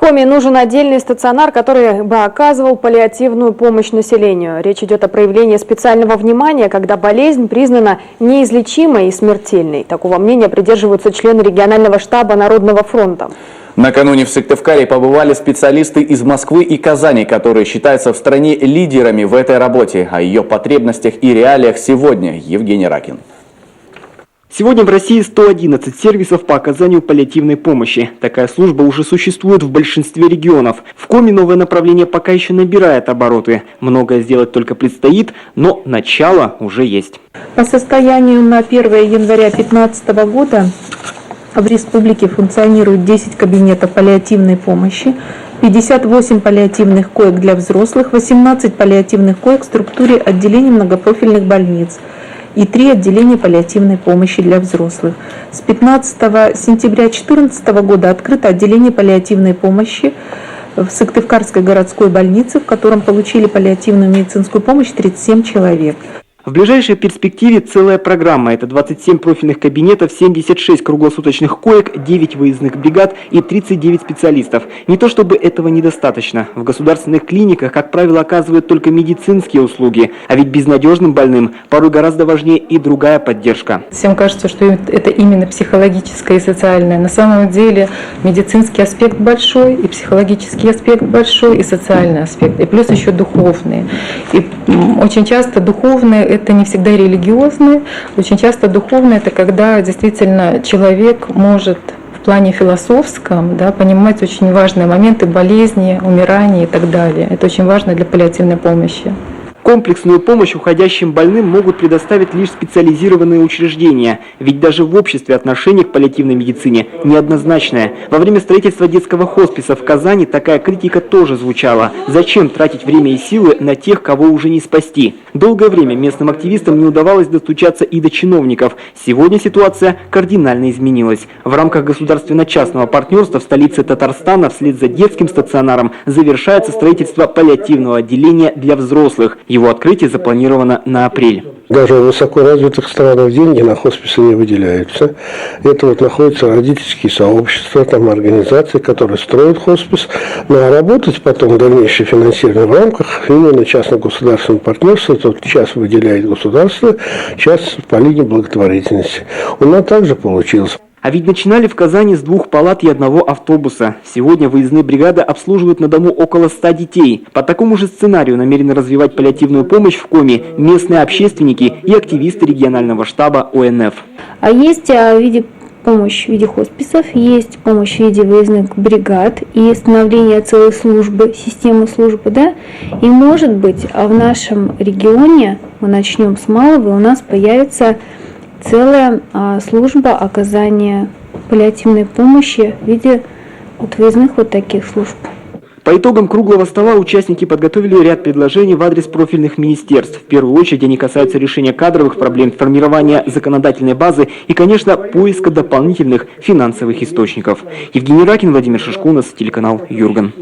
Коми нужен отдельный стационар, который бы оказывал паллиативную помощь населению. Речь идет о проявлении специального внимания, когда болезнь признана неизлечимой и смертельной. Такого мнения придерживаются члены регионального штаба Народного фронта. Накануне в Сыктывкаре побывали специалисты из Москвы и Казани, которые считаются в стране лидерами в этой работе. О ее потребностях и реалиях сегодня Евгений Ракин. Сегодня в России 111 сервисов по оказанию паллиативной помощи. Такая служба уже существует в большинстве регионов. В Коми новое направление пока еще набирает обороты. Многое сделать только предстоит, но начало уже есть. По состоянию на 1 января 2015 года в республике функционирует 10 кабинетов паллиативной помощи, 58 паллиативных коек для взрослых, 18 паллиативных коек в структуре отделений многопрофильных больниц и 3 отделения паллиативной помощи для взрослых. С 15 сентября 2014 года открыто отделение паллиативной помощи в Сыктывкарской городской больнице, в котором получили паллиативную медицинскую помощь 37 человек. В ближайшей перспективе целая программа. Это 27 профильных кабинетов, 76 круглосуточных коек, 9 выездных бригад и 39 специалистов. Не то чтобы этого недостаточно. В государственных клиниках, как правило, оказывают только медицинские услуги. А ведь безнадежным больным порой гораздо важнее и другая поддержка. Всем кажется, что это именно психологическое и социальное. На самом деле медицинский аспект большой, и психологический аспект большой, и социальный аспект, и плюс еще духовный. И очень часто духовные это не всегда религиозные, очень часто духовное это когда действительно человек может в плане философском понимать очень важные моменты болезни, умирания и так далее. Это очень важно для паллиативной помощи. Комплексную помощь уходящим больным могут предоставить лишь специализированные учреждения, ведь даже в обществе отношение к паллиативной медицине неоднозначное. Во время строительства детского хосписа в Казани такая критика тоже звучала. Зачем тратить время и силы на тех, кого уже не спасти? Долгое время местным активистам не удавалось достучаться и до чиновников. Сегодня ситуация кардинально изменилась. В рамках государственно-частного партнерства в столице Татарстана вслед за детским стационаром завершается строительство паллиативного отделения для взрослых. Его открытие запланировано на апрель. Даже в высокоразвитых странах деньги на хосписы не выделяются. Это находятся родительские сообщества, там организации, которые строят хоспис. Ну а работать потом дальнейшее финансирование в рамках именно частно-государственного партнерства. Тут час выделяет государство, час по линии благотворительности. У нас также получилось. А ведь начинали в Казани с 2 палат и 1 автобуса. Сегодня выездные бригады обслуживают на дому около 100 детей. По такому же сценарию намерены развивать паллиативную помощь в Коми местные общественники и активисты регионального штаба ОНФ. А есть помощь в виде хосписов, есть помощь в виде выездных бригад и становления целой службы, системы службы, И может быть, в нашем регионе, мы начнем с малого, у нас появится целая служба оказания паллиативной помощи в виде выездных таких служб. По итогам круглого стола участники подготовили ряд предложений в адрес профильных министерств. В первую очередь они касаются решения кадровых проблем, формирования законодательной базы и, конечно, поиска дополнительных финансовых источников. Евгений Ракин, Владимир Шишко, у нас телеканал Юрган.